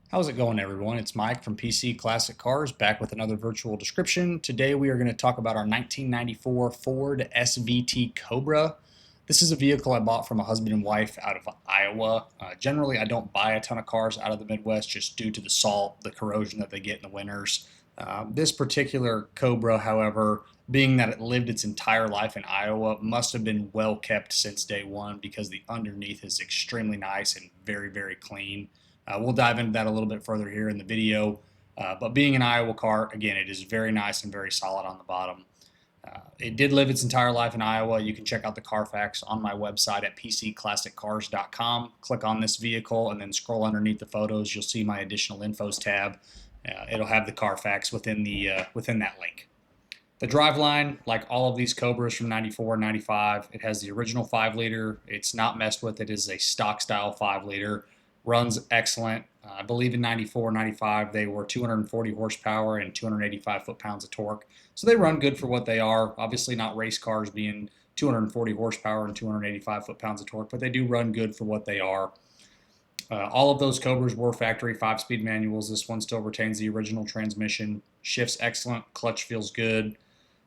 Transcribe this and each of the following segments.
How's it going, everyone? It's Mike from PC Classic Cars back with another virtual description. Today we are going to talk about our 1994 Ford SVT Cobra. This is a vehicle I bought from a husband and wife out of Iowa. Generally, I don't buy a ton of cars out of the Midwest just due to the salt, the corrosion that they get in the winters. This particular Cobra, however, being that it lived its entire life in Iowa, must have been well kept since day one because the underneath is extremely nice and very, very clean. We'll dive into that a little bit further here in the video. But being an Iowa car, again, it is very nice and very solid on the bottom. It did live its entire life in Iowa. You can check out the Carfax on my website at pcclassiccars.com. Click on this vehicle and then scroll underneath the photos. You'll see my additional infos tab. It'll have the Carfax within that link. The driveline, like all of these Cobras from 94 and 95, it has the original 5-liter. It's not messed with. It is a stock style 5-liter. Runs excellent. I believe in 94, 95, they were 240 horsepower and 285 foot-pounds of torque. So they run good for what they are. Obviously not race cars being 240 horsepower and 285 foot-pounds of torque, but they do run good for what they are. All of those Cobras were factory 5-speed manuals. This one still retains the original transmission. Shifts excellent. Clutch feels good.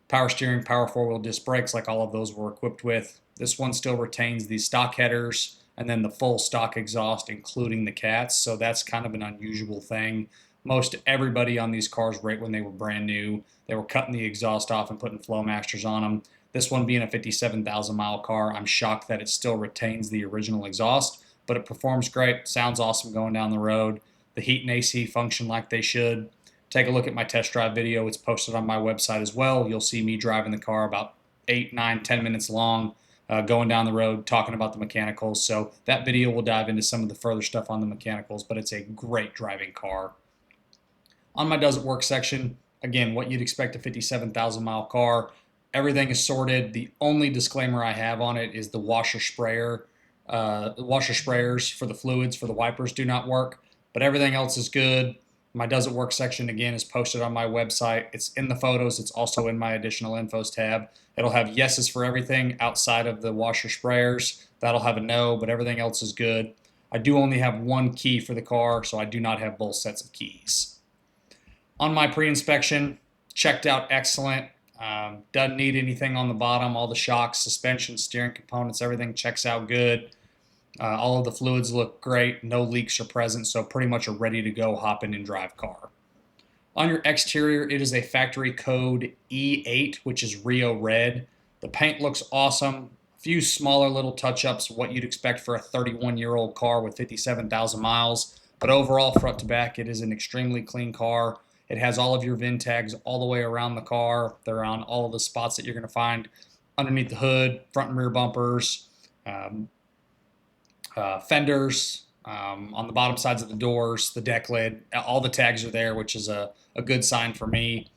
Power steering, power 4-wheel disc brakes like all of those were equipped with. This one still retains the stock headers and then the full stock exhaust, including the cats. So that's kind of an unusual thing. Most everybody on these cars, right when they were brand new, they were cutting the exhaust off and putting Flowmasters on them. This one being a 57,000 mile car, I'm shocked that it still retains the original exhaust, but it performs great, sounds awesome going down the road. The heat and AC function like they should. Take a look at my test drive video. It's posted on my website as well. You'll see me driving the car about 8, 9, 10 minutes long. Going down the road, talking about the mechanicals. So that video will dive into some of the further stuff on the mechanicals, but it's a great driving car. On my Does It Work section, again, what you'd expect a 57,000 mile car. Everything is sorted. The only disclaimer I have on it is the washer sprayer. The washer sprayers for the fluids, for the wipers do not work, but everything else is good. My Does It Work section, again, is posted on my website. It's in the photos. It's also in my additional infos tab. It'll have yeses for everything outside of the washer sprayers. That'll have a no, but everything else is good. I do only have one key for the car, so I do not have both sets of keys. On my pre-inspection, checked out excellent. Doesn't need anything on the bottom. All the shocks, suspension, steering components, everything checks out good. All of the fluids look great. No leaks are present, so pretty much a ready-to-go hop-in and drive car. On your exterior, it is a factory code E8, which is Rio Red. The paint looks awesome. A few smaller little touch-ups, what you'd expect for a 31-year-old car with 57,000 miles. But overall, front to back, it is an extremely clean car. It has all of your VIN tags all the way around the car. They're on all of the spots that you're going to find underneath the hood, front and rear bumpers, fenders, on the bottom sides of the doors, the deck lid. All the tags are there, which is a good sign for me.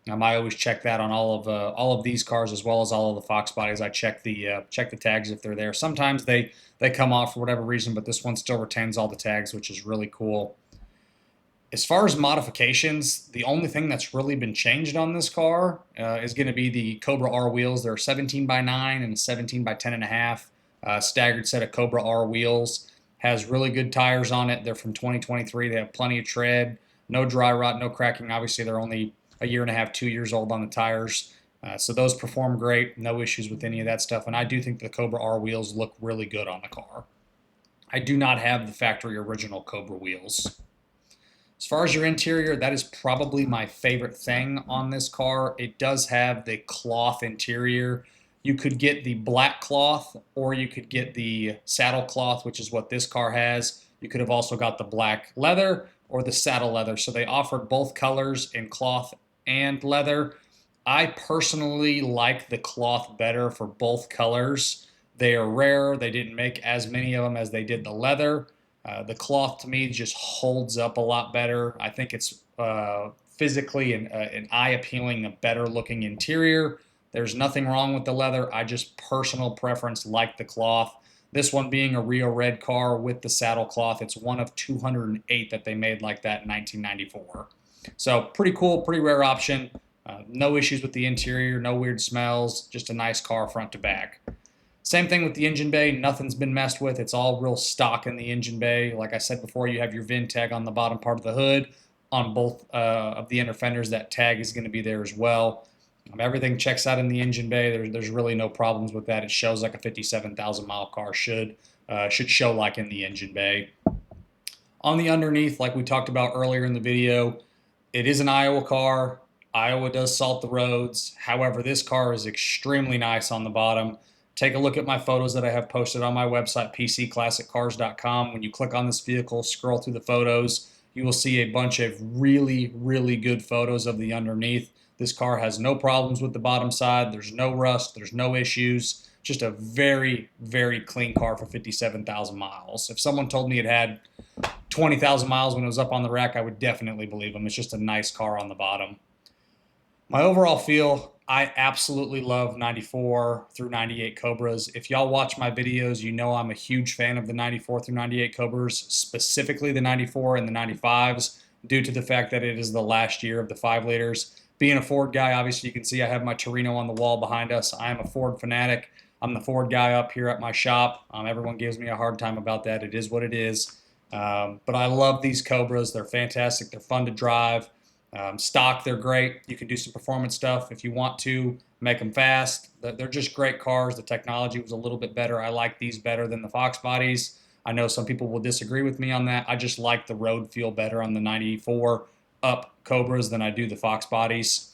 I always check that on all of these cars as well as all of the Fox bodies. I check the tags if they're there. Sometimes they come off for whatever reason, but this one still retains all the tags, which is really cool. As far as modifications, the only thing that's really been changed on this car is going to be the Cobra R wheels. They're 17 by 9 and 17 by 10.5. Staggered set of Cobra R wheels. Has really good tires on it. They're from 2023. They have plenty of tread, no dry rot, no cracking. Obviously, they're only a year and a half, 2 years old on the tires. So those perform great. No issues with any of that stuff. And I do think the Cobra R wheels look really good on the car. I do not have the factory original Cobra wheels. As far as your interior, that is probably my favorite thing on this car. It does have the cloth interior. You could get the black cloth or you could get the saddle cloth, which is what this car has. You could have also got the black leather or the saddle leather. So they offered both colors in cloth and leather. I personally like the cloth better for both colors. They are rare. They didn't make as many of them as they did the leather. The cloth to me just holds up a lot better. I think it's physically an eye-appealing, a better-looking interior. There's nothing wrong with the leather. I just personal preference like the cloth. This one being a Rio Red car with the saddle cloth, it's one of 208 that they made like that in 1994. So pretty cool, pretty rare option. No issues with the interior, no weird smells, just a nice car front to back. Same thing with the engine bay. Nothing's been messed with. It's all real stock in the engine bay. Like I said before, you have your VIN tag on the bottom part of the hood. On both of the inner fenders, that tag is going to be there as well. Everything checks out in the engine bay. There's really no problems with that. It shows like a 57,000 mile car should show like in the engine bay. On the underneath, like we talked about earlier in the video, it is an Iowa car. Iowa does salt the roads. However, this car is extremely nice on the bottom. Take a look at my photos that I have posted on my website, pcclassiccars.com. When you click on this vehicle, scroll through the photos, you will see a bunch of really, really good photos of the underneath. This car has no problems with the bottom side. There's no rust. There's no issues. Just a very, very clean car for 57,000 miles. If someone told me it had 20,000 miles when it was up on the rack, I would definitely believe them. It's just a nice car on the bottom. My overall feel, I absolutely love 94 through 98 Cobras. If y'all watch my videos, you know I'm a huge fan of the 94 through 98 Cobras, specifically the 94 and the 95s, due to the fact that it is the last year of the 5 liters. Being a Ford guy, obviously you can see I have my Torino on the wall behind us. I am a Ford fanatic. I'm the Ford guy up here at my shop. Everyone gives me a hard time about that. It is what it is. But I love these Cobras. They're fantastic. They're fun to drive. Stock, they're great. You can do some performance stuff if you want to make them fast. They're just great cars. The technology was a little bit better. I like these better than the Fox bodies. I know some people will disagree with me on that. I just like the road feel better on the 94 up Cobras than I do the Fox bodies.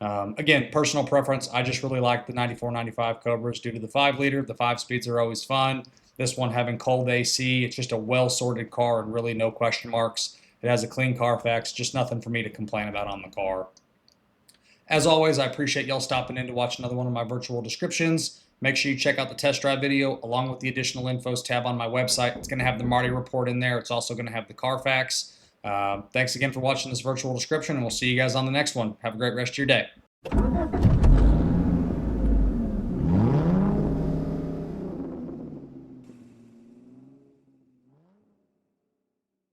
Again, personal preference. I just really like the 94, 95 Cobras due to the 5 liter. The 5 speeds are always fun. This one having cold AC, it's just a well-sorted car and really no question marks. It has a clean Carfax, just nothing for me to complain about on the car. As always, I appreciate y'all stopping in to watch another one of my virtual descriptions. Make sure you check out the test drive video along with the additional infos tab on my website. It's going to have the Marty report in there. It's also going to have the Carfax. Thanks again for watching this virtual description, and we'll see you guys on the next one. Have a great rest of your day.